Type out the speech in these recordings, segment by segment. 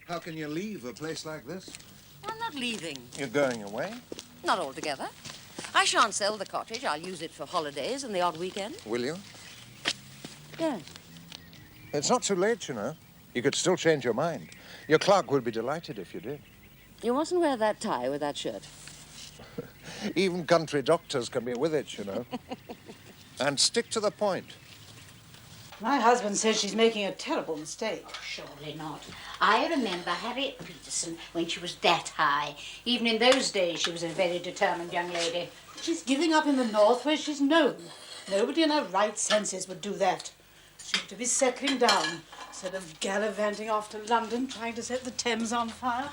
How can you leave a place like this? I'm not leaving. You're going away? Not altogether. I shan't sell the cottage. I'll use it for holidays and the odd weekend. Will you? Yes. It's not too late, you know. You could still change your mind. Your clerk would be delighted if you did. You mustn't wear that tie with that shirt. Even country doctors can be with it, you know. And stick to the point. My husband says she's making a terrible mistake. Oh, surely not. I remember Harriet Peterson when she was that high. Even in those days, she was a very determined young lady. She's giving up in the north where she's known. Nobody in her right senses would do that. She ought to be settling down instead of gallivanting off to London trying to set the Thames on fire.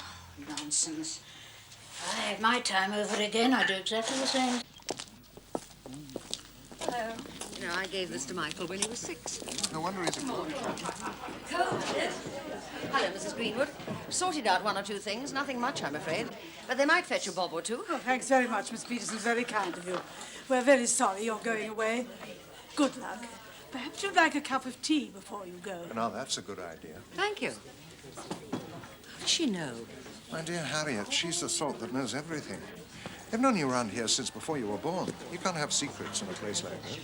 Nonsense. If I had my time over again, I'd do exactly the same. Hello. You know, I gave this to Michael when he was 6. No wonder he's a Cold, yes. Hello, Mrs. Greenwood. Sorted out 1 or 2 things. Nothing much, I'm afraid. But they might fetch a bob or 2. Oh, thanks very much, Miss Peterson. Very kind of you. We're very sorry you're going away. Good luck. Perhaps you'd like a cup of tea before you go. Now, that's a good idea. Thank you. How does she know? My dear Harriet, she's the sort that knows everything. They've known you around here since before you were born. You can't have secrets in a place like this.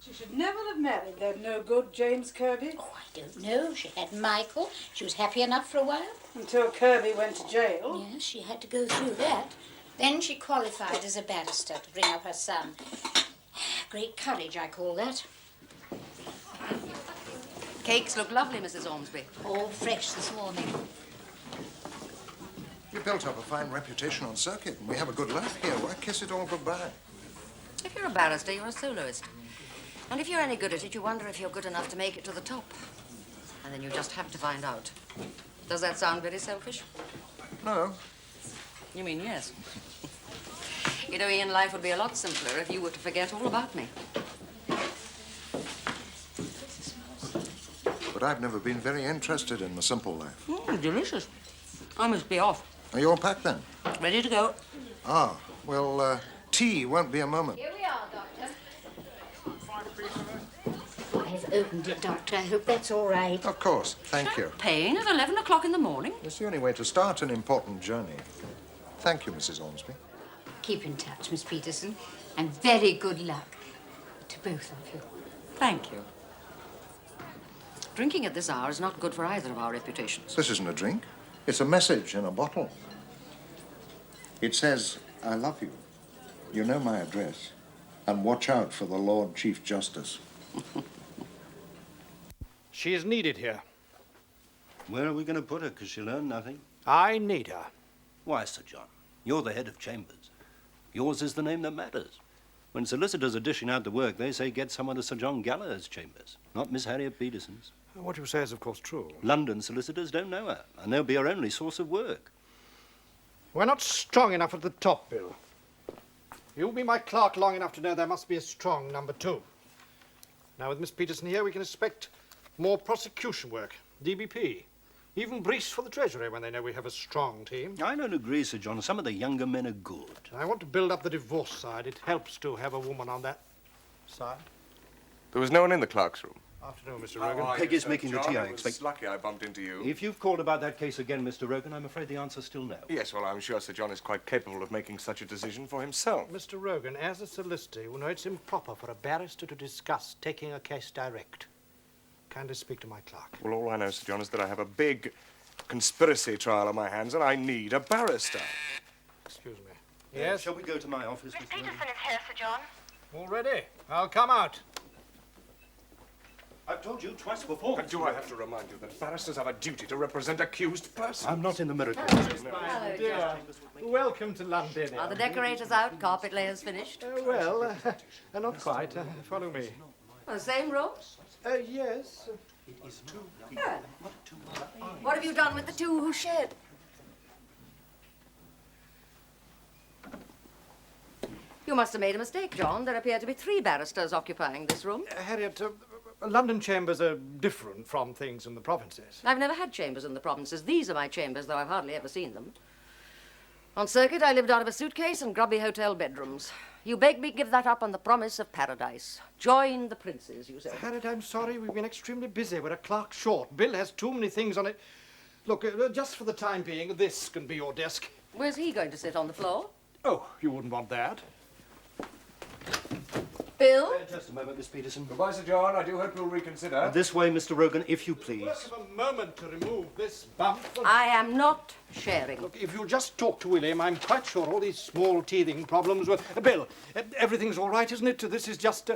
She should never have married that no-good James Kirby. Oh, I don't know. She had Michael. She was happy enough for a while. Until Kirby went to jail. Yes, she had to go through that. Then she qualified as a barrister to bring up her son. Great courage, I call that. Cakes look lovely, Mrs. Ormsby. All fresh this morning. You built up a fine reputation on circuit, and we have a good laugh here. Why kiss it all goodbye? If you're a barrister, you're a soloist. And if you're any good at it, you wonder if you're good enough to make it to the top. And then you just have to find out. Does that sound very selfish? No. You mean yes? You know, Ian, life would be a lot simpler if you were to forget all about me. But I've never been very interested in the simple life. Delicious. I must be off. Are you all packed then? Ready to go. Ah, well, tea won't be a moment. Here we are, Doctor. I've opened it, Doctor. I hope that's all right. Of course. Thank you. Champagne at 11 o'clock in the morning. It's the only way to start an important journey. Thank you, Mrs. Ormsby. Keep in touch, Miss Peterson, and very good luck to both of you. Thank you. Drinking at this hour is not good for either of our reputations. This isn't a drink. It's a message in a bottle. It says, I love you. You know my address. And watch out for the Lord Chief Justice. She is needed here. Where are we going to put her? Because she'll learn nothing. I need her. Why, Sir John, you're the head of chambers. Yours is the name that matters. When solicitors are dishing out the work, they say get someone to Sir John Gallagher's chambers, not Miss Harriet Peterson's. What you say is, of course, true. London solicitors don't know her, and they'll be her only source of work. We're not strong enough at the top, Bill. You'll be my clerk long enough to know there must be a strong number 2. Now, with Miss Peterson here, we can expect more prosecution work, DBP, even briefs for the Treasury when they know we have a strong team. I don't agree, Sir John. Some of the younger men are good. I want to build up the divorce side. It helps to have a woman on that side. There was no one in the clerk's room. Afternoon, Mr. Rogan. Peggy's making the tea, I expect. It's lucky I bumped into you. If you've called about that case again, Mr. Rogan, I'm afraid the answer's still no. Yes, well, I'm sure Sir John is quite capable of making such a decision for himself. Mr. Rogan, as a solicitor, you know it's improper for a barrister to discuss taking a case direct. Kindly speak to my clerk. Well, all I know, Sir John, is that I have a big conspiracy trial on my hands and I need a barrister. Excuse me. Yes? Shall we go to my office, Miss Mr. Peterson Rogan? is here, Sir John. All ready? I'll come out. I've told you twice before. And do I have to remind you that barristers have a duty to represent accused persons? I'm not in the miracle. My dear, welcome to London. Are the decorators out? Carpet layers finished? Not quite. Follow me. The same room? Yes. Yeah. What have you done with the 2 who shared? You must have made a mistake, John. There appear to be 3 barristers occupying this room. Harriet, London chambers are different from things in the provinces. I've never had chambers in the provinces. These are my chambers, though I've hardly ever seen them. On circuit, I lived out of a suitcase and grubby hotel bedrooms. You beg me give that up on the promise of paradise. Join the princes, you say. Harriet, I'm sorry. We've been extremely busy. We're a clerk short. Bill has too many things on it. Look, just for the time being, this can be your desk. Where's he going to sit, on the floor? Oh, you wouldn't want that. Bill? Just a moment, Miss Peterson. Goodbye, Sir John. I do hope you'll reconsider. This way, Mr. Rogan, if you please. Work of a moment to remove this bump. I am not sharing. Look, if you'll just talk to William, I'm quite sure all these small teething problems will... Bill, everything's all right, isn't it? This is just...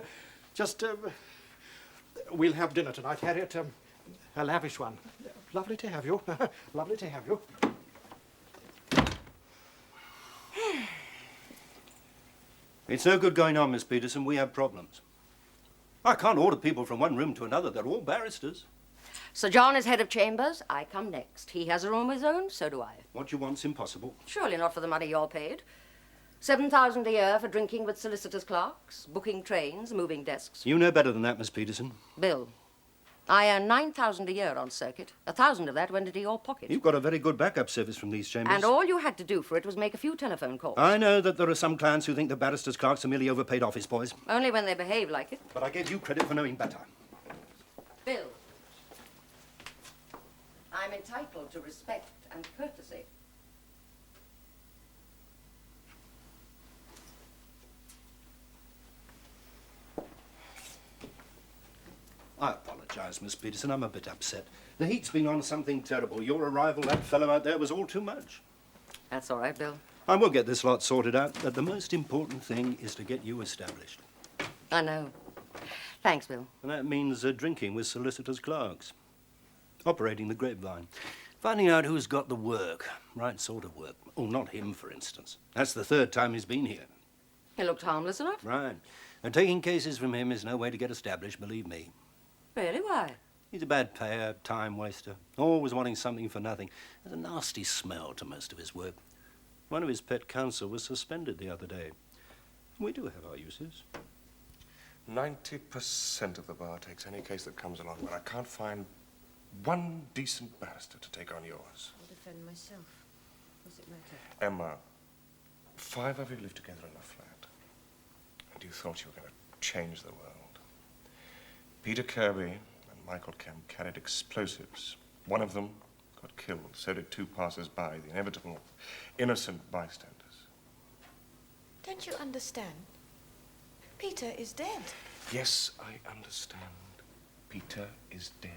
We'll have dinner tonight, Harriet. A lavish one. Lovely to have you. Lovely to have you. It's no good going on, Miss Peterson. We have problems. I can't order people from one room to another. They're all barristers. Sir John is head of chambers. I come next. He has a room of his own, so do I. What you want's impossible. Surely not for the money you're paid. 7,000 a year for drinking with solicitors' clerks, booking trains, moving desks. You know better than that, Miss Peterson. Bill, I earn 9,000 a year on circuit. 1,000 of that went into your pocket. You've got a very good backup service from these chambers. And all you had to do for it was make a few telephone calls. I know that there are some clients who think the barristers' clerks are merely overpaid office boys. Only when they behave like it. But I gave you credit for knowing better. Bill, I'm entitled to respect and courtesy. I apologize, Miss Peterson. I'm a bit upset. The heat's been on something terrible. Your arrival, that fellow out there, was all too much. That's all right, Bill. I will get this lot sorted out, but the most important thing is to get you established. I know. Thanks, Bill. And that means drinking with solicitors' clerks. Operating the grapevine. Finding out who's got the work. Right sort of work. Oh, not him, for instance. That's the third time he's been here. He looked harmless enough. Right. And taking cases from him is no way to get established, believe me. Really? Why? He's a bad payer, time waster, always wanting something for nothing. There's a nasty smell to most of his work. One of his pet counsel was suspended the other day. We do have our uses. 90% of the bar takes any case that comes along, but I can't find one decent barrister to take on yours. I'll defend myself. What's it matter? Emma, 5 of you live together in a flat, and you thought you were going to change the world. Peter Kirby and Michael Kemp carried explosives. One of them got killed. So did 2 passers-by, the inevitable innocent bystanders. Don't you understand? Peter is dead. Yes, I understand. Peter is dead.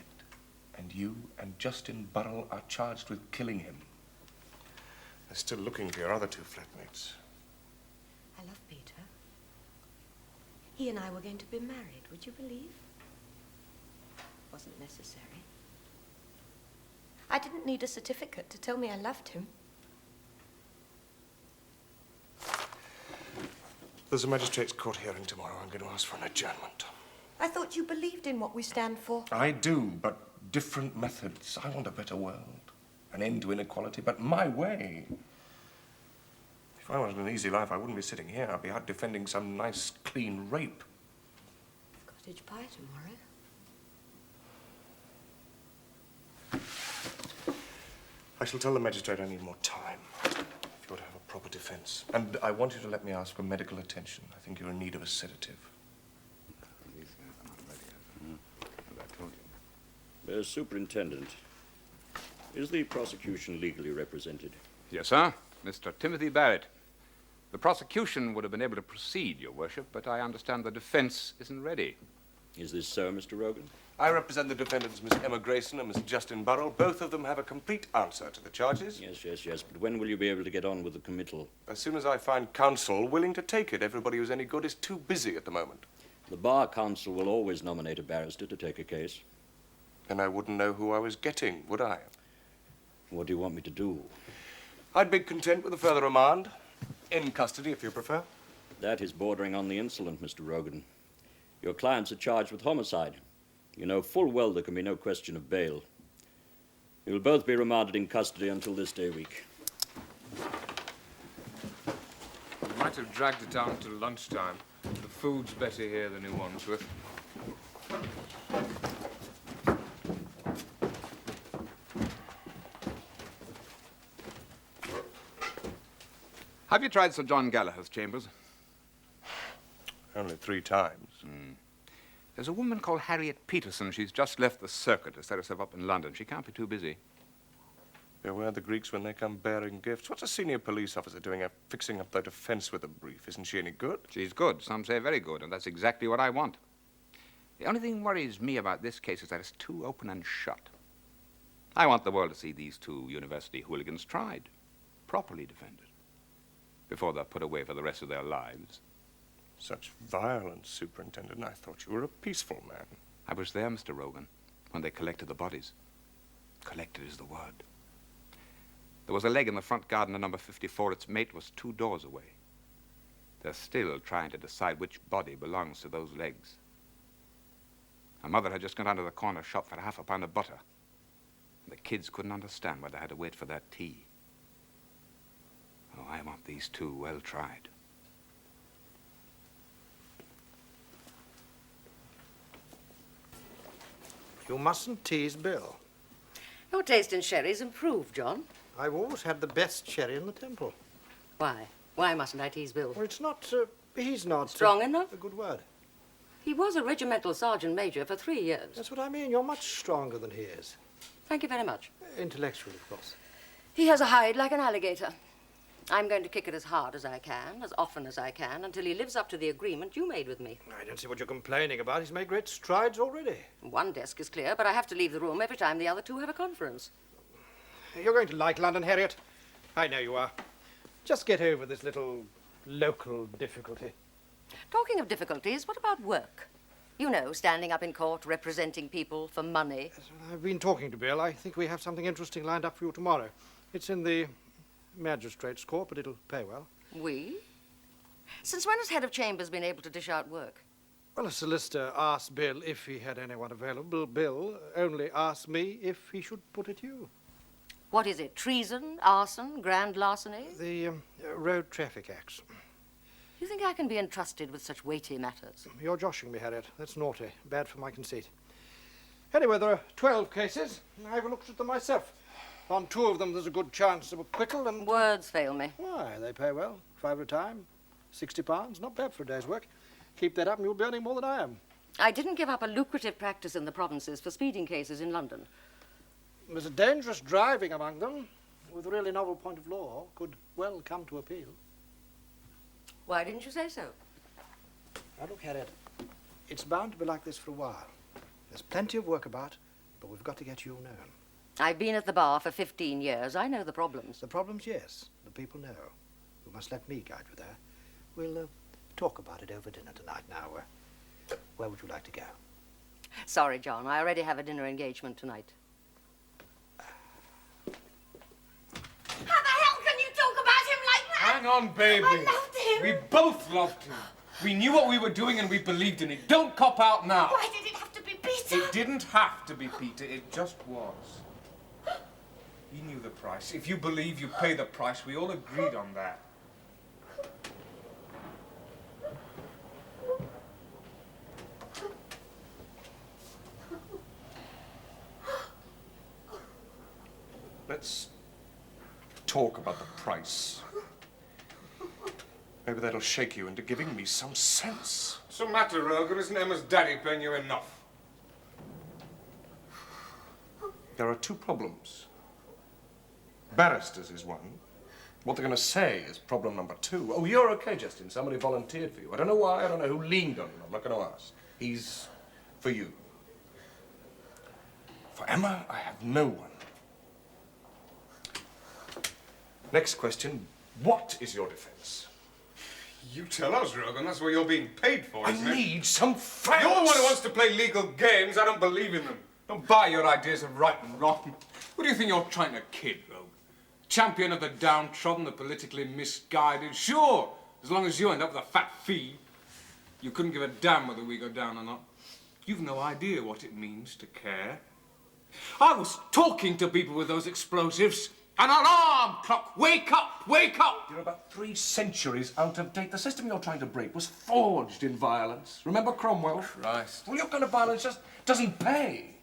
And you and Justin Burrell are charged with killing him. They're still looking for your other 2 flatmates. I love Peter. He and I were going to be married, would you believe? Wasn't necessary. I didn't need a certificate to tell me I loved him. There's a magistrate's court hearing tomorrow. I'm going to ask for an adjournment. I thought you believed in what we stand for. I do, but different methods. I want a better world, an end to inequality, but my way. If I wanted an easy life, I wouldn't be sitting here. I'd be out defending some nice, clean rape. Cottage pie tomorrow. I shall tell the magistrate I need more time if you're to have a proper defense. And I want you to let me ask for medical attention. I think you're in need of a sedative. Superintendent, is the prosecution legally represented? Yes, sir. Mr. Timothy Barrett. The prosecution would have been able to proceed, Your Worship, but I understand the defense isn't ready. Is this so, Mr. Rogan? I represent the defendants, Miss Emma Grayson and Miss Justin Burrell. Both of them have a complete answer to the charges. Yes. But when will you be able to get on with the committal? As soon as I find counsel willing to take it. Everybody who's any good is too busy at the moment. The Bar Council will always nominate a barrister to take a case. Then I wouldn't know who I was getting, would I? What do you want me to do? I'd be content with a further remand. In custody, if you prefer. That is bordering on the insolent, Mr. Rogan. Your clients are charged with homicide. You know full well there can be no question of bail. You will both be remanded in custody until this day week. We might have dragged it down to lunchtime. The food's better here than in Wandsworth. Have you tried Sir John Gallagher's chambers? Only 3 times. There's a woman called Harriet Peterson. She's just left the circuit to set herself up in London. She can't be too busy. Beware the Greeks when they come bearing gifts. What's a senior police officer doing fixing up their defense with a brief? Isn't she any good? She's good. Some say very good, and that's exactly what I want. The only thing worries me about this case is that it's too open and shut. I want the world to see these 2 university hooligans tried, properly defended, before they're put away for the rest of their lives. Such violence, Superintendent. I thought you were a peaceful man. I was there, Mr. Rogan, when they collected the bodies. Collected is the word. There was a leg in the front garden of number 54. Its mate was 2 doors away. They're still trying to decide which body belongs to those legs. My mother had just gone down to the corner shop for half a pound of butter. And the kids couldn't understand why they had to wait for their tea. Oh, I want these 2 well tried. You mustn't tease Bill. Your taste in sherry's improved, John. I've always had the best sherry in the temple. Why? Why mustn't I tease Bill? Well, it's not, he's not... Strong enough? A good word. He was a regimental sergeant major for 3 years. That's what I mean. You're much stronger than he is. Thank you very much. Intellectually, of course. He has a hide like an alligator. I'm going to kick it as hard as I can, as often as I can, until he lives up to the agreement you made with me. I don't see what you're complaining about. He's made great strides already. One desk is clear, but I have to leave the room every time the other 2 have a conference. You're going to like London, Harriet. I know you are. Just get over this little local difficulty. Talking of difficulties, what about work? You know, standing up in court, representing people for money. I've been talking to Bill. I think we have something interesting lined up for you tomorrow. It's in the magistrate's court, but it'll pay well. We? Since when has head of chambers been able to dish out work? Well, a solicitor asked Bill if he had anyone available. Bill only asked me if he should put it to you. What is it? Treason, arson, grand larceny? The Road Traffic Acts. You think I can be entrusted with such weighty matters? You're joshing me, Harriet. That's naughty. Bad for my conceit. Anyway, there are 12 cases. I've looked at them myself. On 2 of them, there's a good chance of acquittal and... Words fail me. Why, they pay well. 5 at a time. £60. Not bad for a day's work. Keep that up and you'll be earning more than I am. I didn't give up a lucrative practice in the provinces for speeding cases in London. There's a dangerous driving among them, with a really novel point of law, could well come to appeal. Why didn't you say so? Now look, Harriet, it's bound to be like this for a while. There's plenty of work about, but we've got to get you known. I've been at the bar for 15 years. I know the problems. The problems, yes. The people know. You must let me guide you there. We'll talk about it over dinner tonight now. Where would you like to go? Sorry, John. I already have a dinner engagement tonight. How the hell can you talk about him like that? Hang on, baby. I loved him. We both loved him. We knew what we were doing and we believed in it. Don't cop out now. Why did it have to be Peter? It didn't have to be Peter. It just was. He knew the price. If you believe, you pay the price. We all agreed on that. Let's talk about the price. Maybe that'll shake you into giving me some sense. What's the matter, Rogan? Isn't Emma's daddy paying you enough? There are 2 problems. Barristers is one. What they're going to say is problem number 2. Oh, you're okay, Justin. Somebody volunteered for you. I don't know why. I don't know who leaned on him. I'm not going to ask. He's for you. For Emma, I have no one. Next question. What is your defense? You tell us, Rogan. That's what you're being paid for, isn't it? I need some facts. You're the one who wants to play legal games. I don't believe in them. Don't buy your ideas of right and wrong. Who do you think you're trying to kid, Rogue? Champion of the downtrodden, the politically misguided. Sure, as long as you end up with a fat fee. You couldn't give a damn whether we go down or not. You've no idea what it means to care. I was talking to people with those explosives. An alarm clock! Wake up! Wake up! You're about 3 centuries out of date. The system you're trying to break was forged in violence. Remember Cromwell? Christ. Well, your kind of violence just doesn't pay.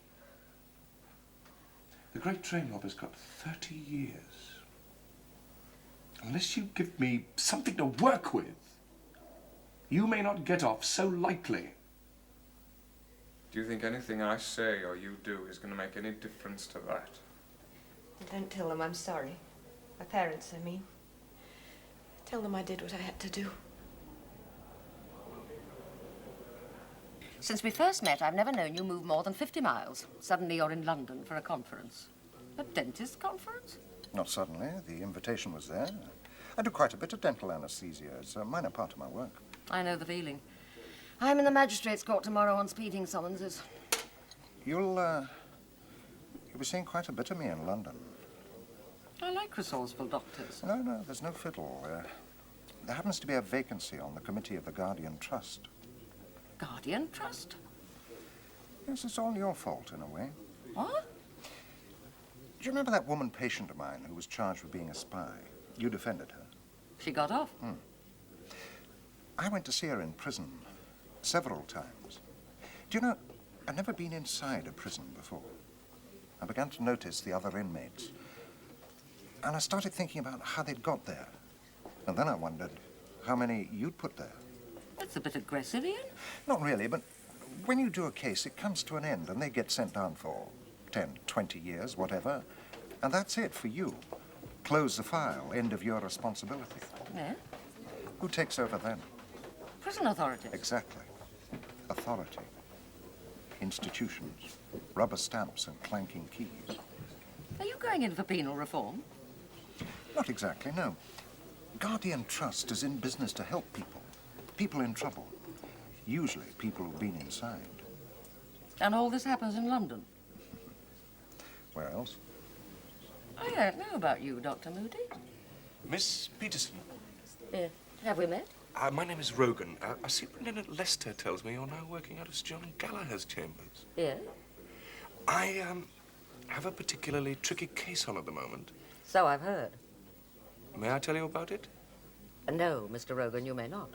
The great train robber's got 30 years. Unless you give me something to work with, You may not get off so lightly. Do you think anything I say or you do is going to make any difference to that? Don't tell them I'm sorry. My parents, I mean. Tell them I did what I had to do. Since we first met, I've never known you move more than 50 miles. Suddenly you're in London for a conference. A dentist conference? Not suddenly. The invitation was there. I do quite a bit of dental anesthesia. It's a minor part of my work. I know the feeling. I'm in the magistrate's court tomorrow on speeding summonses. You'll be seeing quite a bit of me in London. I like resourceful doctors. No, there's no fiddle. There happens to be a vacancy on the committee of the Guardian Trust. Guardian Trust? Yes, it's all your fault, in a way. What? Do you remember that woman patient of mine who was charged with being a spy? You defended her. She got off? I went to see her in prison several times. Do you know, I'd never been inside a prison before. I began to notice the other inmates. And I started thinking about how they'd got there. And then I wondered how many you'd put there. That's a bit aggressive, Ian. Not really, but when you do a case, it comes to an end and they get sent down for 10, 20 years, whatever. And that's it for you. Close the file, end of your responsibility. Yeah? Who takes over then? Prison authorities. Exactly. Authority. Institutions. Rubber stamps and clanking keys. Are you going in for penal reform? Not exactly, no. Guardian Trust is in business to help people. People in trouble. Usually people who've been inside. And all this happens in London? Where else? I don't know about you, Dr. Moody. Miss Peterson. Have we met? My name is Rogan. Superintendent Lester tells me you're now working out of Sir John Gallagher's chambers. Yes. I have a particularly tricky case on at the moment. So I've heard. May I tell you about it? No, Mr. Rogan, you may not.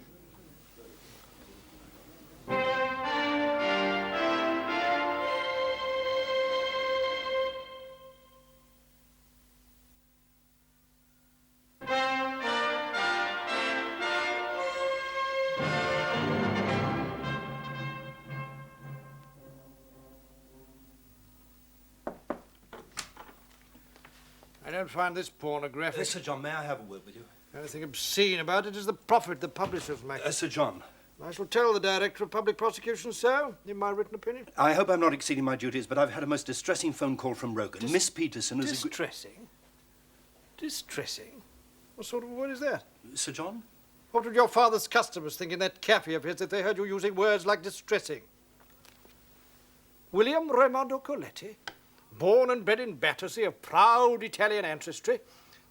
I don't find this pornographic. Sir John, may I have a word with you? Anything obscene about it is the profit the publishers make. Sir John. I shall tell the Director of Public Prosecution so, in my written opinion. I hope I'm not exceeding my duties, but I've had a most distressing phone call from Rogan. Miss Peterson has... Distressing? Distressing? What sort of word is that? Sir John? What would your father's customers think in that cafe of his if they heard you using words like distressing? William Raimondo Coletti, born and bred in Battersea of proud Italian ancestry,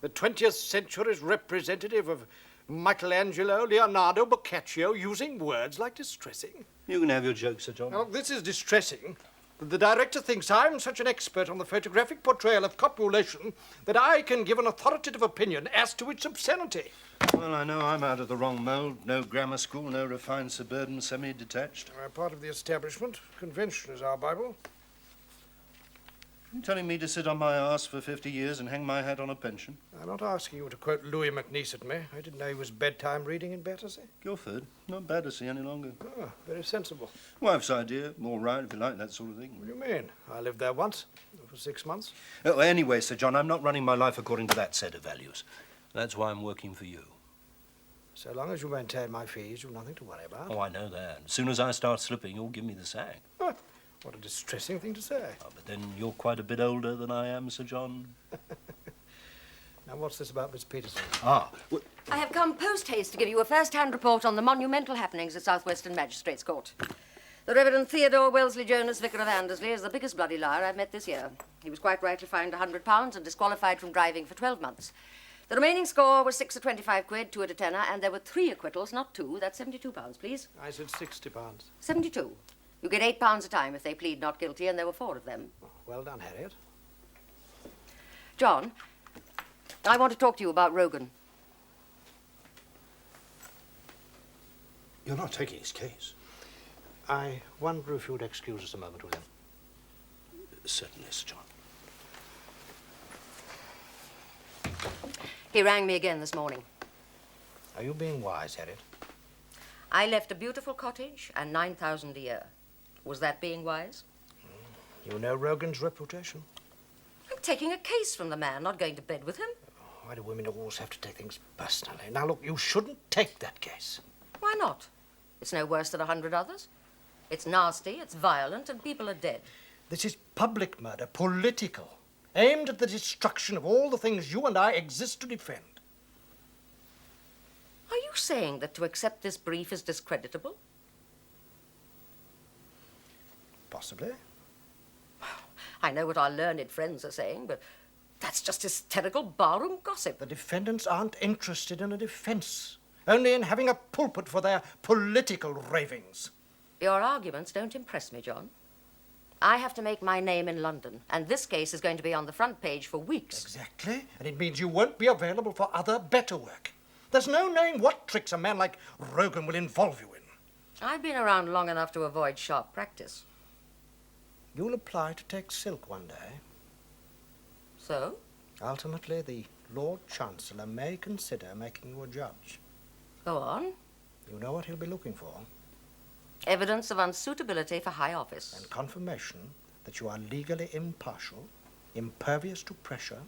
the 20th century's representative of Michelangelo, Leonardo, Boccaccio, using words like distressing. You can have your joke, Sir John. Now, this is distressing. The director thinks I'm such an expert on the photographic portrayal of copulation that I can give an authoritative opinion as to its obscenity. Well, I know I'm out of the wrong mould. No grammar school, no refined suburban semi-detached. I'm part of the establishment. Convention is our Bible. You're telling me to sit on my arse for 50 years and hang my hat on a pension? I'm not asking you to quote Louis MacNeice at me. I didn't know he was bedtime reading in Battersea. Guildford, not Battersea any longer. Oh, very sensible. Wife's idea, all right, if you like that sort of thing. What do you mean? I lived there once, for 6 months. Oh, anyway, Sir John, I'm not running my life according to that set of values. That's why I'm working for you. So long as you maintain my fees, you've nothing to worry about. Oh, I know that. As soon as I start slipping, you'll give me the sack. Oh, what a distressing thing to say. Oh, but then you're quite a bit older than I am, Sir John. Now, what's this about Miss Peterson? Well, I have come post-haste to give you a first-hand report on the monumental happenings at South Western Magistrates Court. The Reverend Theodore Wellesley Jonas, Vicar of Andersley, is the biggest bloody liar I've met this year. He was quite rightly fined £100 and disqualified from driving for 12 months. The remaining score was 6 of 25 quid, 2 at a tenner, and there were 3 acquittals, not 2. That's £72, please. I said £60. 72. You get £8 a time if they plead not guilty, and there were 4 of them. Oh, well done, Harriet. John, I want to talk to you about Rogan. you're not taking his case. I wonder if you'd excuse us a moment with him. Certainly, Sir John. He rang me again this morning. Are you being wise, Harriet? I left a beautiful cottage and 9,000 a year. Was that being wise? You know Rogan's reputation. I'm taking a case from the man, not going to bed with him. Why do women always have to take things personally? Now, look, you shouldn't take that case. Why not? It's no worse than 100 others. It's nasty, it's violent, and people are dead. This is public murder, political, aimed at the destruction of all the things you and I exist to defend. Are you saying that to accept this brief is discreditable? Possibly. I know what our learned friends are saying, but that's just hysterical barroom gossip. The defendants aren't interested in a defense, only in having a pulpit for their political ravings. Your arguments don't impress me, John. I have to make my name in London, and this case is going to be on the front page for weeks. Exactly, and it means you won't be available for other, better work. There's no knowing what tricks a man like Rogan will involve you in. I've been around long enough to avoid sharp practice. You'll apply to take silk one day. So? Ultimately, the Lord Chancellor may consider making you a judge. Go on. You know what he'll be looking for? Evidence of unsuitability for high office. And confirmation that you are legally impartial, impervious to pressure,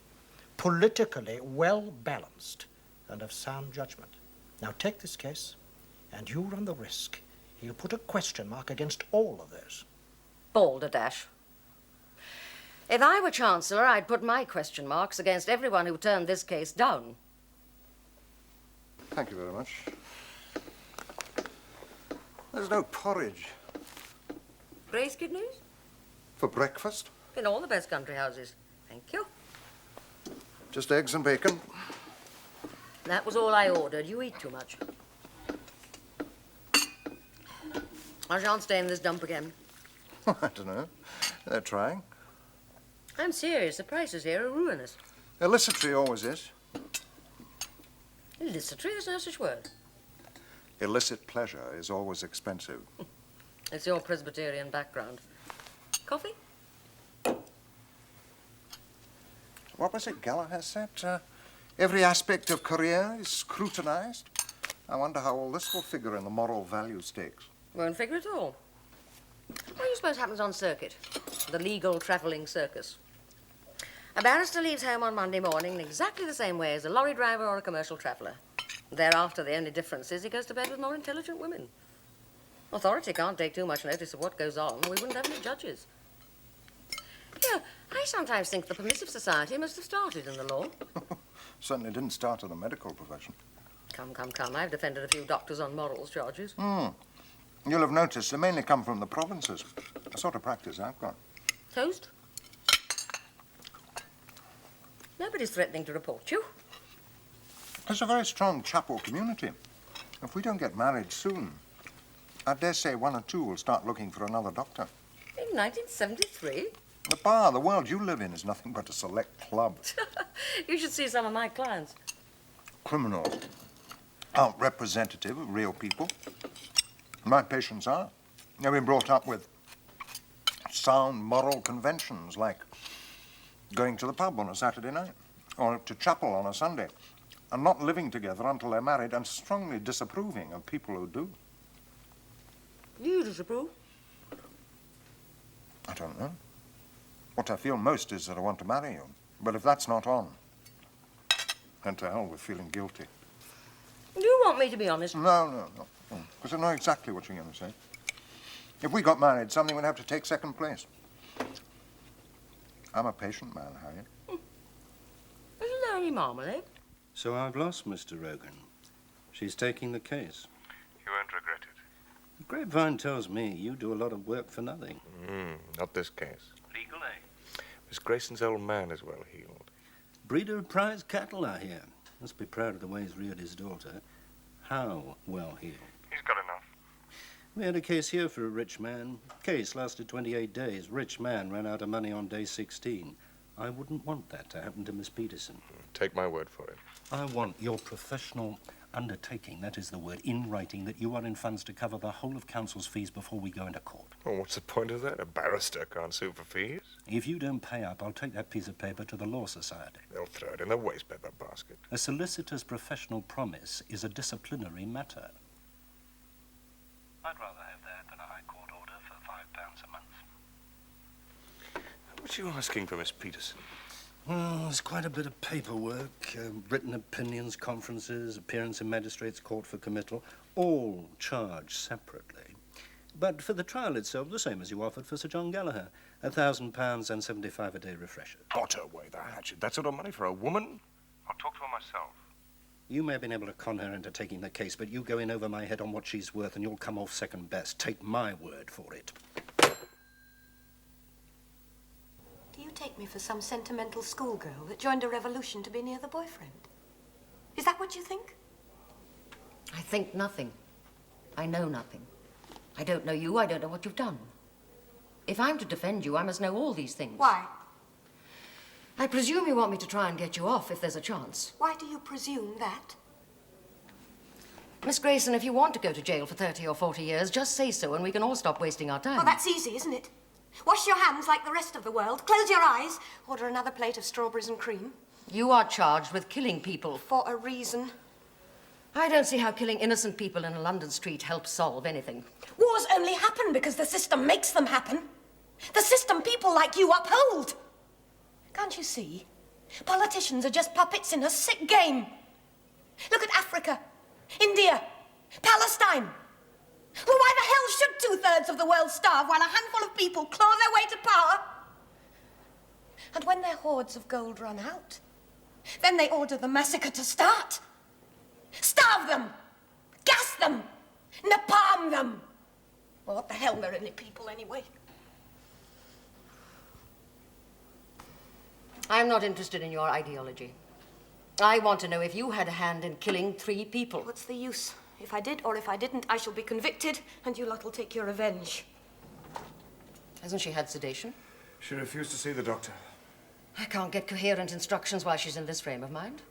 politically well-balanced, and of sound judgment. Now take this case, and you run the risk he'll put a question mark against all of those. Balderdash. If I were Chancellor, I'd put my question marks against everyone who turned this case down. Thank you very much. There's no porridge. Braised kidneys? For breakfast? In all the best country houses. Thank you. Just eggs and bacon. That was all I ordered. You eat too much. I shan't stay in this dump again. I don't know. They're trying. I'm serious. The prices here are ruinous. Illicitory always is. Illicitory? There's no such word. Illicit pleasure is always expensive. It's your Presbyterian background. Coffee? What was it Gallagher said? Every aspect of career is scrutinized. I wonder how all this will figure in the moral value stakes. Won't figure at all. What do you suppose happens on circuit? The legal travelling circus. A barrister leaves home on Monday morning in exactly the same way as a lorry driver or a commercial traveller. Thereafter, the only difference is he goes to bed with more intelligent women. Authority can't take too much notice of what goes on. We wouldn't have any judges. You know, I sometimes think the permissive society must have started in the law. Certainly didn't start in the medical profession. Come. I've defended a few doctors on morals charges. You'll have noticed they mainly come from the provinces. The sort of practice I've got. Toast? Nobody's threatening to report you. There's a very strong chapel community. If we don't get married soon, I dare say one or two will start looking for another doctor. In 1973? The bar, the world you live in, is nothing but a select club. You should see some of my clients. Criminals aren't representative of real people. My patients are. They've been brought up with sound moral conventions, like going to the pub on a Saturday night or to chapel on a Sunday, and not living together until they're married, and strongly disapproving of people who do. You disapprove? I don't know. What I feel most is that I want to marry you. But if that's not on, then to hell with feeling guilty. You want me to be honest? No. Because I know exactly what you're going to say. If we got married, something would have to take second place. I'm a patient man, Harriet. Isn't there any marmalade? So I've lost Mr. Rogan. She's taking the case. You won't regret it. The grapevine tells me you do a lot of work for nothing. Not this case. Legal, eh? Miss Grayson's old man is well heeled. Breeder of prize cattle, I hear. Must be proud of the way he's reared his daughter. How well heeled? He's got enough. We had a case here for a rich man. Case lasted 28 days. Rich man ran out of money on day 16. I wouldn't want that to happen to Miss Peterson. Take my word for it. I want your professional undertaking, that is the word, in writing, that you are in funds to cover the whole of counsel's fees before we go into court. Well, what's the point of that? A barrister can't sue for fees. If you don't pay up, I'll take that piece of paper to the Law Society. They'll throw it in the waste paper basket. A solicitor's professional promise is a disciplinary matter. What are you asking for Miss Peterson? Well, there's quite a bit of paperwork, written opinions, conferences, appearance in magistrates' court for committal, all charged separately. But for the trial itself, the same as you offered for Sir John Gallagher, £1,000 and 75 a day refresher. Put away the hatchet. That sort of money for a woman? I'll talk to her myself. You may have been able to con her into taking the case, but you go in over my head on what she's worth and you'll come off second best. Take my word for it. Do you take me for some sentimental schoolgirl that joined a revolution to be near the boyfriend? Is that what you think? I think nothing. I know nothing. I don't know you, I don't know what you've done. If I'm to defend you, I must know all these things. Why? I presume you want me to try and get you off if there's a chance. Why do you presume that? Miss Grayson, if you want to go to jail for 30 or 40 years, just say so and we can all stop wasting our time. Well, that's easy, isn't it? Wash your hands like the rest of the world, close your eyes, order another plate of strawberries and cream. You are charged with killing people. For a reason. I don't see how killing innocent people in a London street helps solve anything. Wars only happen because the system makes them happen. The system people like you uphold. Can't you see? Politicians are just puppets in a sick game. Look at Africa, India, Palestine. Well, why the hell should 2/3 of the world starve while a handful of people claw their way to power? And when their hoards of gold run out, then they order the massacre to start. Starve them, gas them, napalm them. Well, what the hell are any people anyway? I'm not interested in your ideology. I want to know if you had a hand in killing 3 people. What's the use? If I did or if I didn't, I shall be convicted, and you lot will take your revenge. Hasn't she had sedation? She refused to see the doctor. I can't get coherent instructions while she's in this frame of mind.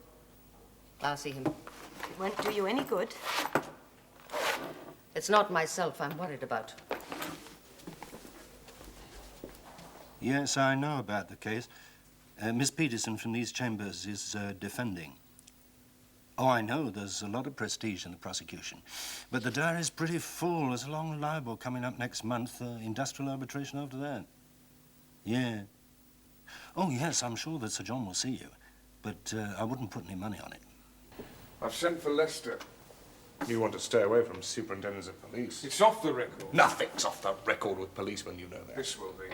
I'll see him. It won't do you any good. It's not myself I'm worried about. Yes, I know about the case. Miss Peterson from these chambers is defending. Oh, I know there's a lot of prestige in the prosecution. But the diary's pretty full. There's a long libel coming up next month, industrial arbitration after that. Yeah. Oh, yes, I'm sure that Sir John will see you. But I wouldn't put any money on it. I've sent for Lester. You want to stay away from superintendents of police? It's off the record. Nothing's off the record with policemen, you know that. This will be.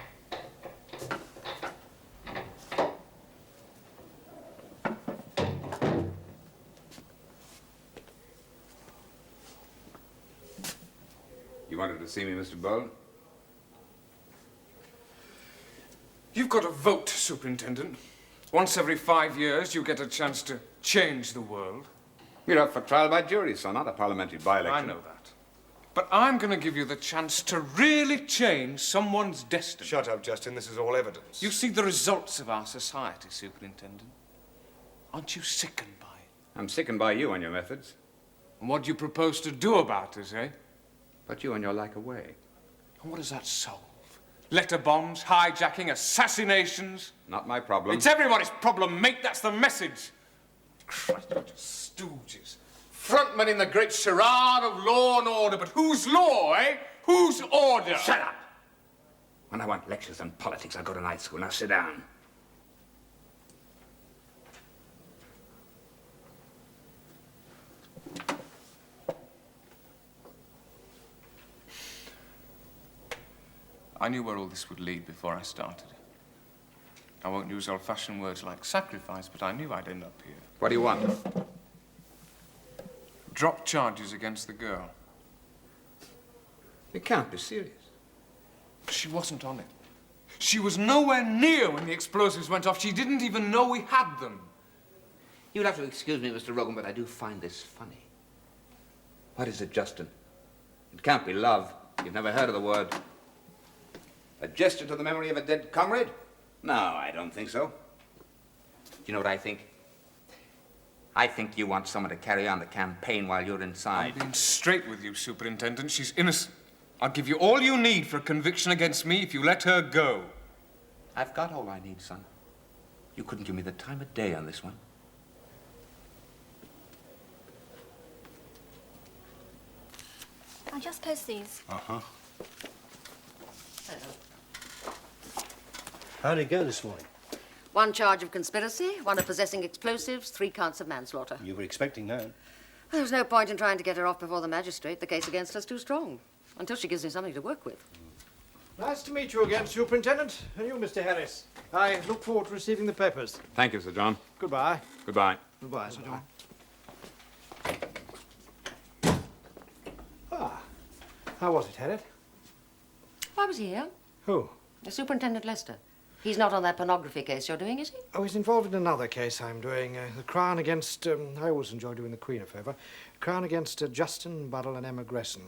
You wanted to see me, Mr. Bowl? You've got a vote, Superintendent. Once every 5 years, you get a chance to change the world. You're up for trial by jury, so not a parliamentary by-election. I know that. But I'm going to give you the chance to really change someone's destiny. Shut up, Justin. This is all evidence. You see the results of our society, Superintendent. Aren't you sickened by it? I'm sickened by you and your methods. And what do you propose to do about it, eh? Put you and your like away. And what does that solve? Letter bombs, hijacking, assassinations? Not my problem. It's everybody's problem, mate. That's the message. Christ, you're just stooges. Frontmen in the great charade of law and order. But whose law, eh? Whose order? Shut up! When I want lectures on politics, I go to night school. Now sit down. I knew where all this would lead before I started. I won't use old-fashioned words like sacrifice, but I knew I'd end up here. What do you want? Drop charges against the girl. You can't be serious. She wasn't on it. She was nowhere near when the explosives went off. She didn't even know we had them. You'll have to excuse me, Mr. Rogan, but I do find this funny. What is it, Justin? It can't be love. You've never heard of the word. A gesture to the memory of a dead comrade? No, I don't think so. Do you know what I think? I think you want someone to carry on the campaign while you're inside. I'm being straight with you, Superintendent. She's innocent. I'll give you all you need for a conviction against me if you let her go. I've got all I need, son. You couldn't give me the time of day on this one. I'll just post these. Uh-huh. How did it go this morning? 1 charge of conspiracy, 1 of possessing explosives, 3 counts of manslaughter. You were expecting that. There was no point in trying to get her off before the magistrate. The case against her's too strong. Until she gives me something to work with. Nice to meet you again, Superintendent. And you, Mr. Harris. I look forward to receiving the papers. Thank you, Sir John. Goodbye. Goodbye. Goodbye, Sir John. Ah, how was it, Harriet? Why was he here? Who? Superintendent Lester. He's not on that pornography case you're doing, is he? Oh, he's involved in another case I'm doing. The Crown against, I always enjoy doing the Queen a favour. Crown against Justin Burrell and Emma Gresson.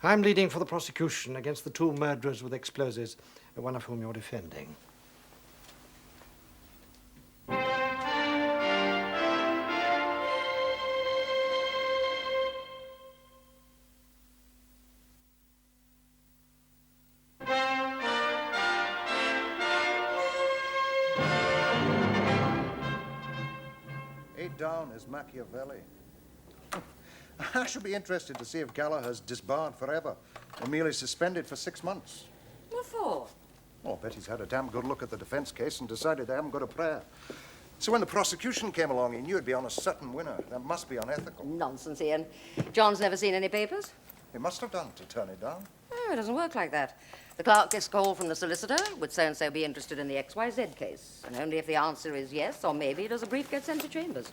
I'm leading for the prosecution against the 2 murderers with explosives, one of whom you're defending. Down is Machiavelli. I should be interested to see if Gallagher's disbarred forever or merely suspended for 6 months. What for? Oh, I bet he's had a damn good look at the defense case and decided they haven't got a prayer. So when the prosecution came along, he knew it'd be on a certain winner. That must be unethical. Nonsense, Ian. John's never seen any papers. He must have done to turn it down. Oh, it doesn't work like that. The clerk gets a call from the solicitor. Would so-and-so be interested in the XYZ case? And only if the answer is yes or maybe does a brief get sent to Chambers.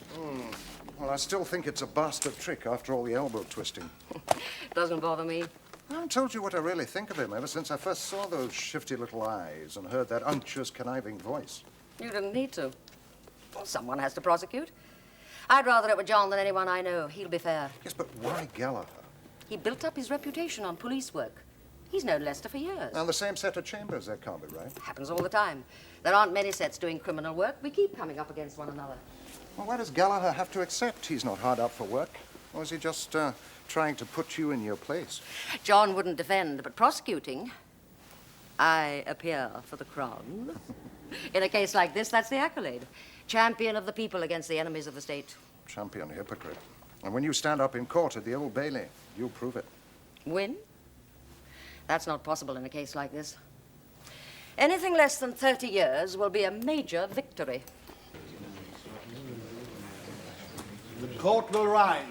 Well, I still think it's a bastard trick after all the elbow twisting. Doesn't bother me. I haven't told you what I really think of him ever since I first saw those shifty little eyes and heard that unctuous, conniving voice. You didn't need to. Well, someone has to prosecute. I'd rather it were John than anyone I know. He'll be fair. Yes, but why Gallagher? He built up his reputation on police work. He's known Lester for years. And the same set of Chambers, that can't be right. Happens all the time. There aren't many sets doing criminal work. We keep coming up against one another. Well, why does Gallagher have to accept he's not hard up for work? Or is he just trying to put you in your place? John wouldn't defend, but prosecuting, I appear for the Crown. In a case like this, that's the accolade. Champion of the people against the enemies of the state. Champion hypocrite. And when you stand up in court at the Old Bailey, you'll prove it. Win? That's not possible in a case like this. Anything less than 30 years will be a major victory. The court will rise.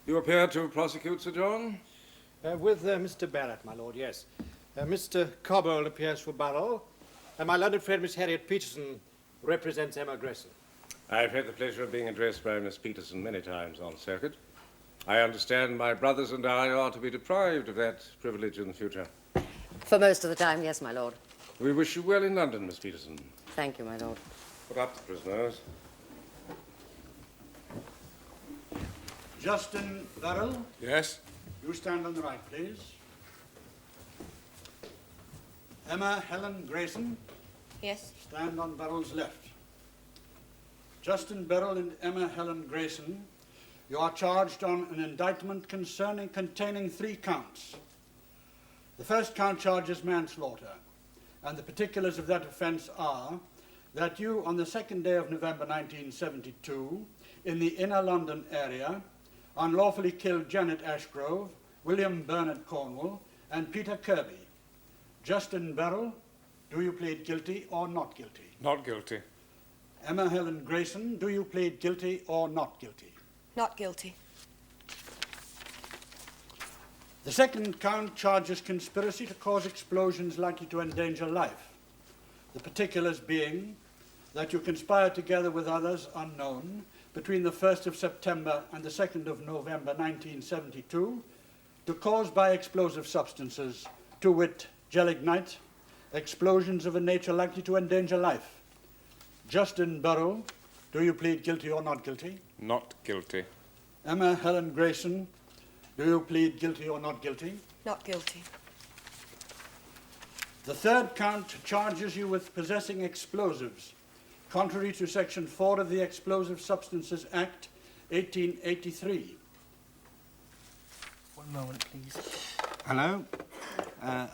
You appear to prosecute, Sir John? With Mr. Barrett, my lord, yes. Mr. Cobbold appears for Burrell, and my learned friend, Miss Harriet Peterson, represents Emma Gresson. I've had the pleasure of being addressed by Miss Peterson many times on circuit. I understand my brothers and I are to be deprived of that privilege in the future. For most of the time, yes, my lord. We wish you well in London, Miss Peterson. Thank you, my lord. Put up the prisoners. Justin Burrell, Yes? you stand on the right, please. Emma Helen Grayson, Yes. stand on Burrell's left. Justin Burrell and Emma Helen Grayson, you are charged on an indictment containing 3 counts. The first count charges manslaughter, and the particulars of that offence are that you, on the 2nd day of November 1972, in the inner London area, unlawfully killed Janet Ashgrove, William Bernard Cornwall, and Peter Kirby. Justin Burrell, do you plead guilty or not guilty? Not guilty. Emma Helen Grayson, do you plead guilty or not guilty? Not guilty. The second count charges conspiracy to cause explosions likely to endanger life. The particulars being that you conspired together with others unknown between the 1st of September and the 2nd of November 1972 to cause by explosive substances, to wit, gelignite, explosions of a nature likely to endanger life. Justin Burrell, do you plead guilty or not guilty? Not guilty. Emma Helen Grayson, do you plead guilty or not guilty? Not guilty. The third count charges you with possessing explosives, contrary to Section 4 of the Explosive Substances Act, 1883. One moment, please. Hello?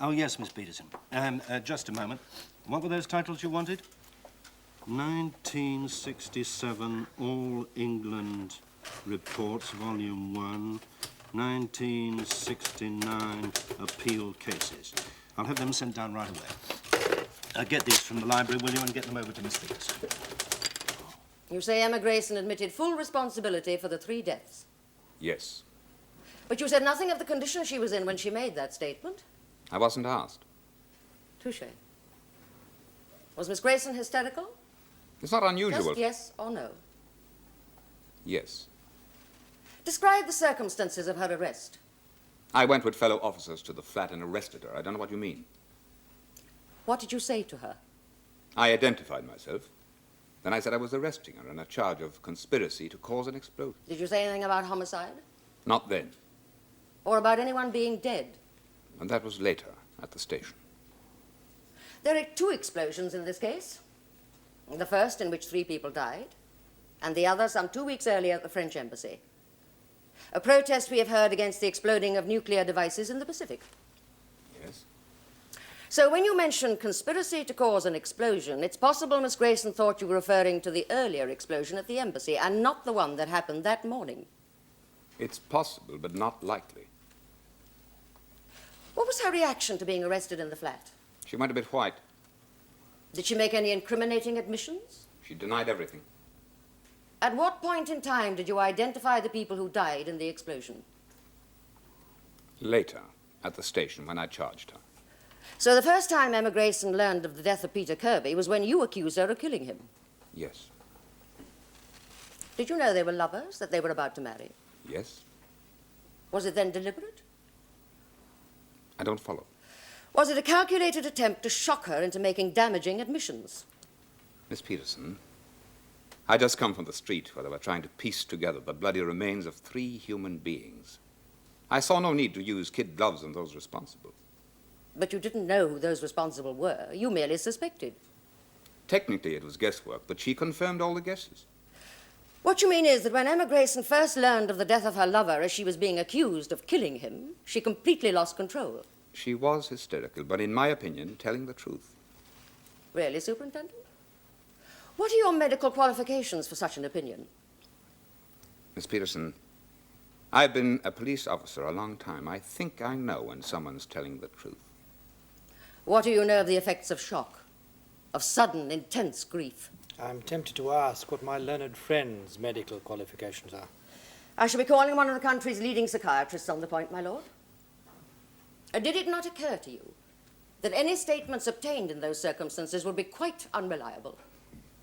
Oh, yes, Miss Peterson. Just a moment. What were those titles you wanted? 1967 All England Reports, Volume 1. 1969 Appeal Cases. I'll have them sent down right away. Get these from the library, will you, and get them over to Miss Peterson. You say Emma Grayson admitted full responsibility for the 3 deaths. Yes. But you said nothing of the condition she was in when she made that statement. I wasn't asked. Touché. Was Miss Grayson hysterical? It's not unusual. Just yes or no. Yes. Describe the circumstances of her arrest. I went with fellow officers to the flat and arrested her. I don't know what you mean. What did you say to her? I identified myself. Then I said I was arresting her on a charge of conspiracy to cause an explosion. Did you say anything about homicide? Not then. Or about anyone being dead? And that was later, at the station. There are 2 explosions in this case. The first, in which 3 people died, and the other some 2 weeks earlier at the French embassy. A protest we have heard against the exploding of nuclear devices in the Pacific. Yes. So when you mention conspiracy to cause an explosion, it's possible Miss Grayson thought you were referring to the earlier explosion at the embassy and not the one that happened that morning. It's possible, but not likely. What was her reaction to being arrested in the flat? She went a bit white. Did she make any incriminating admissions? She denied everything. At what point in time did you identify the people who died in the explosion? Later, at the station, when I charged her. So the first time Emma Grayson learned of the death of Peter Kirby was when you accused her of killing him? Yes. Did you know they were lovers, that they were about to marry? Yes. Was it then deliberate? I don't follow. Was it a calculated attempt to shock her into making damaging admissions? Miss Peterson, I just come from the street where they were trying to piece together the bloody remains of 3 human beings. I saw no need to use kid gloves on those responsible. But you didn't know who those responsible were. You merely suspected. Technically, it was guesswork, but she confirmed all the guesses. What you mean is that when Emma Grayson first learned of the death of her lover as she was being accused of killing him, she completely lost control. She was hysterical, but in my opinion, telling the truth. Really, Superintendent? What are your medical qualifications for such an opinion? Miss Peterson, I've been a police officer a long time. I think I know when someone's telling the truth. What do you know of the effects of shock, of sudden, intense grief? I'm tempted to ask what my learned friend's medical qualifications are. I shall be calling one of the country's leading psychiatrists on the point, my lord. Did it not occur to you that any statements obtained in those circumstances would be quite unreliable?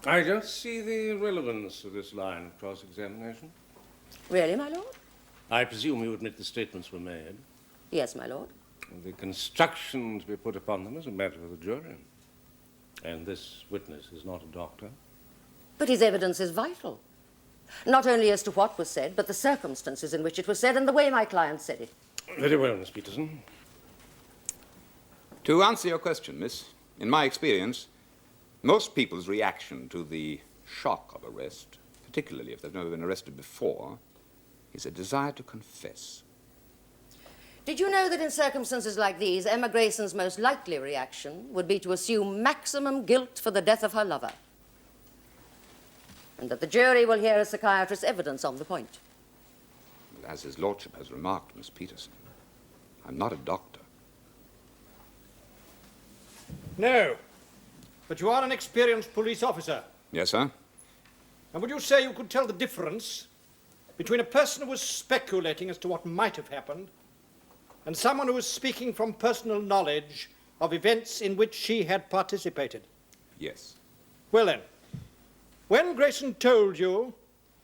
I don't see the relevance of this line of cross-examination. Really, my lord? I presume you admit the statements were made. Yes, my lord. The construction to be put upon them is a matter for the jury. And this witness is not a doctor. But his evidence is vital. Not only as to what was said, but the circumstances in which it was said and the way my client said it. Very well, Miss Peterson. To answer your question, miss, in my experience, most people's reaction to the shock of arrest, particularly if they've never been arrested before, is a desire to confess. Did you know that in circumstances like these, Emma Grayson's most likely reaction would be to assume maximum guilt for the death of her lover? And that the jury will hear a psychiatrist's evidence on the point? As his lordship has remarked, Miss Peterson, I'm not a doctor. No, but you are an experienced police officer. Yes, sir? And would you say you could tell the difference between a person who was speculating as to what might have happened and someone who was speaking from personal knowledge of events in which she had participated? Yes. Well then, when Grayson told you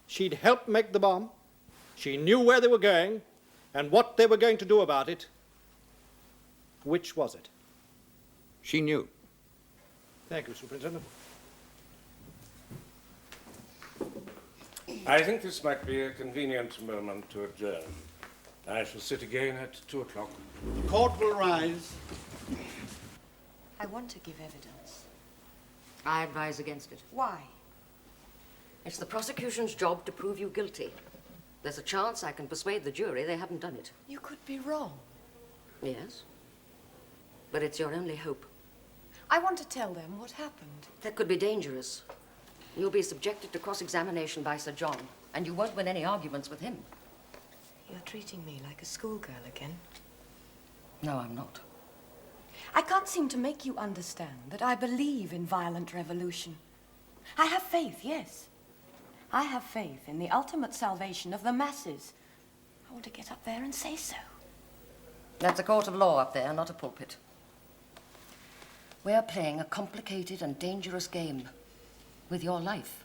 she'd helped make the bomb, she knew where they were going and what they were going to do about it, which was it? She knew. Thank you, Superintendent. I think this might be a convenient moment to adjourn. I shall sit again at 2 o'clock. The court will rise. I want to give evidence. I advise against it. Why? It's the prosecution's job to prove you guilty. There's a chance I can persuade the jury they haven't done it. You could be wrong. Yes. But it's your only hope. I want to tell them what happened. That could be dangerous. You'll be subjected to cross-examination by Sir John, and you won't win any arguments with him. You're treating me like a schoolgirl again. No, I'm not. I can't seem to make you understand that I believe in violent revolution. I have faith, yes. I have faith in the ultimate salvation of the masses. I want to get up there and say so. That's a court of law up there, not a pulpit. We're playing a complicated and dangerous game with your life.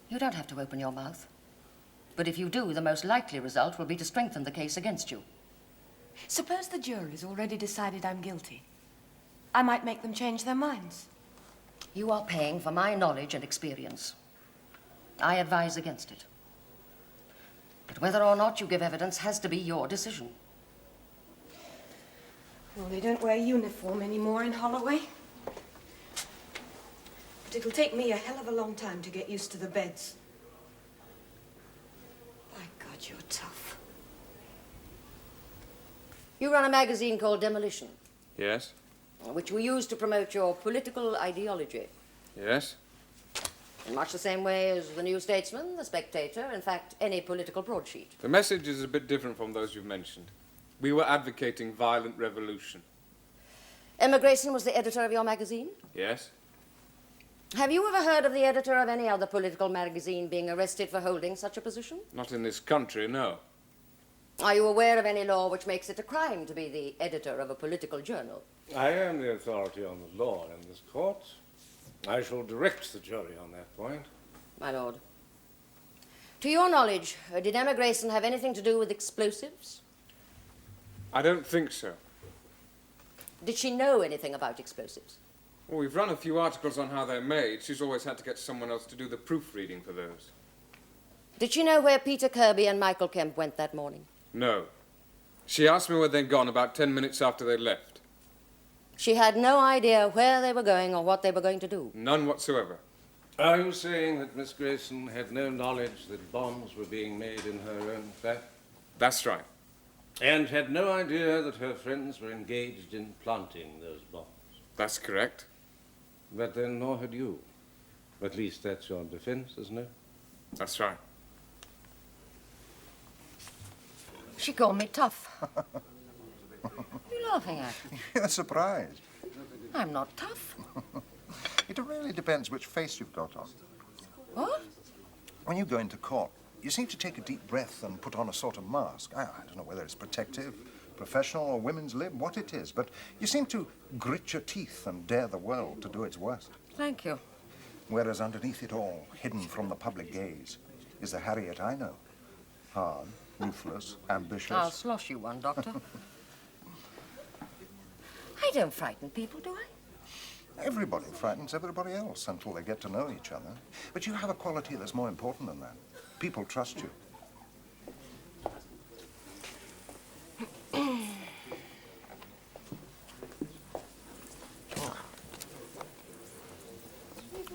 You don't have to open your mouth. But if you do, the most likely result will be to strengthen the case against you. Suppose the jury's already decided I'm guilty. I might make them change their minds. You are paying for my knowledge and experience. I advise against it. But whether or not you give evidence has to be your decision. Well, they don't wear uniform anymore in Holloway. But it'll take me a hell of a long time to get used to the beds. By God, you're tough. You run a magazine called Demolition, Yes? which we use to promote your political ideology. Yes? In much the same way as the New Statesman, the Spectator, in fact, any political broadsheet. The message is a bit different from those you've mentioned. We were advocating violent revolution. Emma Grayson was the editor of your magazine? Yes? Have you ever heard of the editor of any other political magazine being arrested for holding such a position? Not in this country, no. Are you aware of any law which makes it a crime to be the editor of a political journal? I am the authority on the law in this court. I shall direct the jury on that point. My lord. To your knowledge, did Emma Grayson have anything to do with explosives? I don't think so. Did she know anything about explosives? Well, we've run a few articles on how they're made. She's always had to get someone else to do the proofreading for those. Did she know where Peter Kirby and Michael Kemp went that morning? No. She asked me where they'd gone about 10 minutes after they left. She had no idea where they were going or what they were going to do? None whatsoever. Are you saying that Miss Grayson had no knowledge that bombs were being made in her own flat? That's right. And had no idea that her friends were engaged in planting those bombs? That's correct. But then nor had you. At least that's your defense, isn't it? That's right. She called me tough. What are you laughing at? You're surprised. I'm not tough. It really depends which face you've got on. What? When you go into court, you seem to take a deep breath and put on a sort of mask. I don't know whether it's protective, professional, or women's lib, what it is, but you seem to grit your teeth and dare the world to do its worst. Thank you. Whereas underneath it all, hidden from the public gaze, is the Harriet I know. Hard, ruthless, ambitious. I'll slosh you one, Doctor. I don't frighten people, do I? Everybody frightens everybody else until they get to know each other. But you have a quality that's more important than that. People trust you.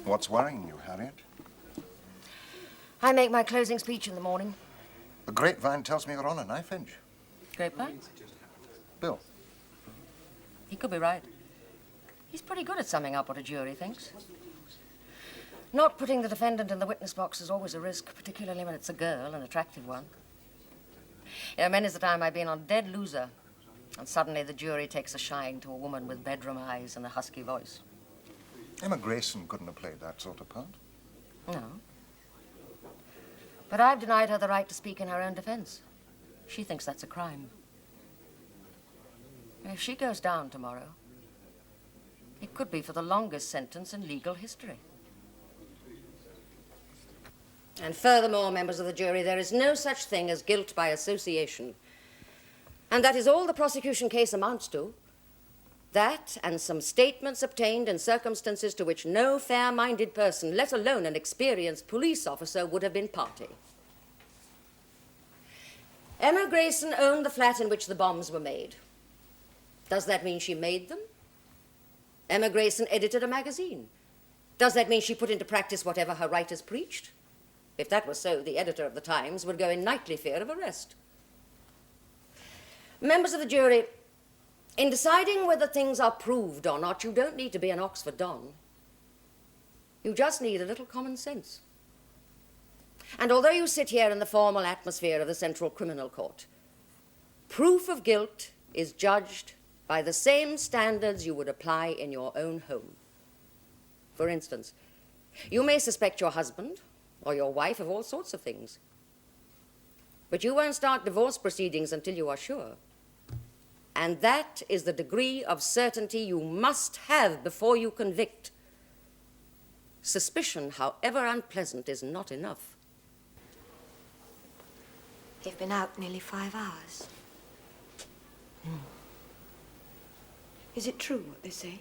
What's worrying you, Harriet? I make my closing speech in the morning. The grapevine tells me you're on a knife edge. Grapevine? Bill. He could be right. He's pretty good at summing up what a jury thinks. Not putting the defendant in the witness box is always a risk, particularly when it's a girl, an attractive one. You know, many's the time I've been on dead loser, and suddenly the jury takes a shine to a woman with bedroom eyes and a husky voice. Emma Grayson couldn't have played that sort of part. No. But I've denied her the right to speak in her own defense. She thinks that's a crime. And if she goes down tomorrow, it could be for the longest sentence in legal history. And furthermore, members of the jury, there is no such thing as guilt by association. And that is all the prosecution case amounts to. That and some statements obtained in circumstances to which no fair-minded person, let alone an experienced police officer, would have been party. Emma Grayson owned the flat in which the bombs were made. Does that mean she made them? Emma Grayson edited a magazine. Does that mean she put into practice whatever her writers preached? If that was so, the editor of the Times would go in nightly fear of arrest. Members of the jury, in deciding whether things are proved or not, you don't need to be an Oxford Don. You just need a little common sense. And although you sit here in the formal atmosphere of the Central Criminal Court, proof of guilt is judged by the same standards you would apply in your own home. For instance, you may suspect your husband or your wife of all sorts of things, but you won't start divorce proceedings until you are sure. And that is the degree of certainty you must have before you convict. Suspicion, however unpleasant, is not enough. They've been out nearly 5 hours. Is it true what they say?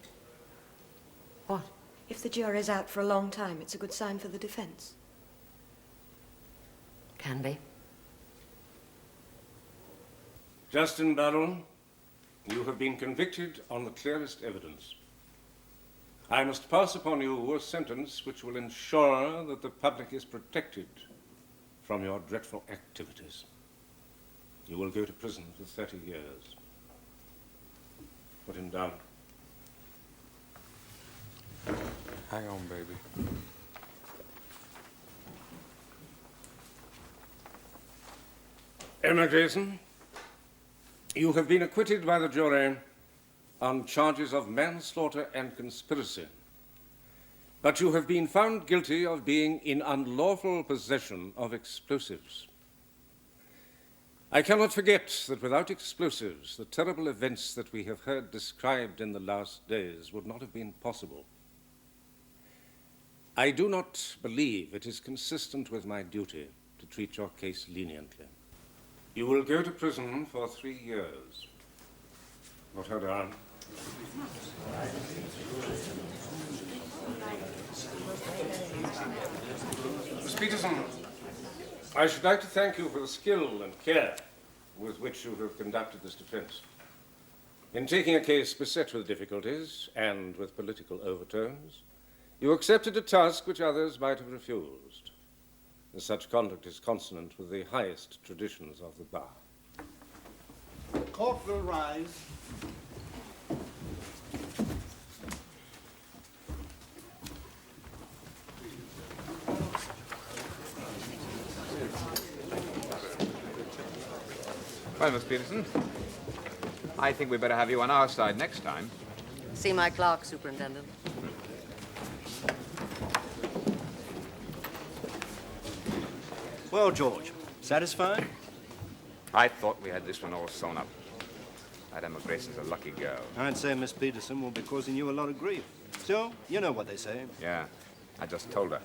What? If the jury's out for a long time, it's a good sign for the defense. Can be. Justin Barrell, you have been convicted on the clearest evidence. I must pass upon you a sentence which will ensure that the public is protected from your dreadful activities. You will go to prison for 30 years. Put him down. Hang on, baby. Emma Grayson, you have been acquitted by the jury on charges of manslaughter and conspiracy, but you have been found guilty of being in unlawful possession of explosives. I cannot forget that without explosives, the terrible events that we have heard described in the last days would not have been possible. I do not believe it is consistent with my duty to treat your case leniently. You will go to prison for 3 years. Put her down. Miss Peterson, I should like to thank you for the skill and care with which you have conducted this defense. In taking a case beset with difficulties and with political overtones, you accepted a task which others might have refused. Such conduct is consonant with the highest traditions of the bar. The court will rise. Well, Miss Peterson, I think we better have you on our side next time. See my clerk, Superintendent. Well, George, satisfied? I thought we had this one all sewn up. That Emma Grayson's a lucky girl. I'd say Miss Peterson will be causing you a lot of grief. So, you know what they say. Yeah, I just told her.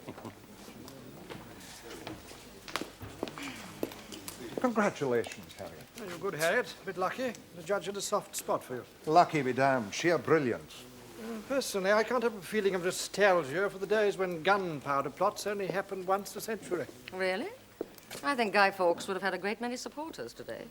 Congratulations, Harriet. Well, you're good, Harriet. A bit lucky. The judge had a soft spot for you. Lucky be damned. Sheer brilliance. Personally, I can't help a feeling of nostalgia for the days when gunpowder plots only happened once a century. Really? I think Guy Fawkes would have had a great many supporters today.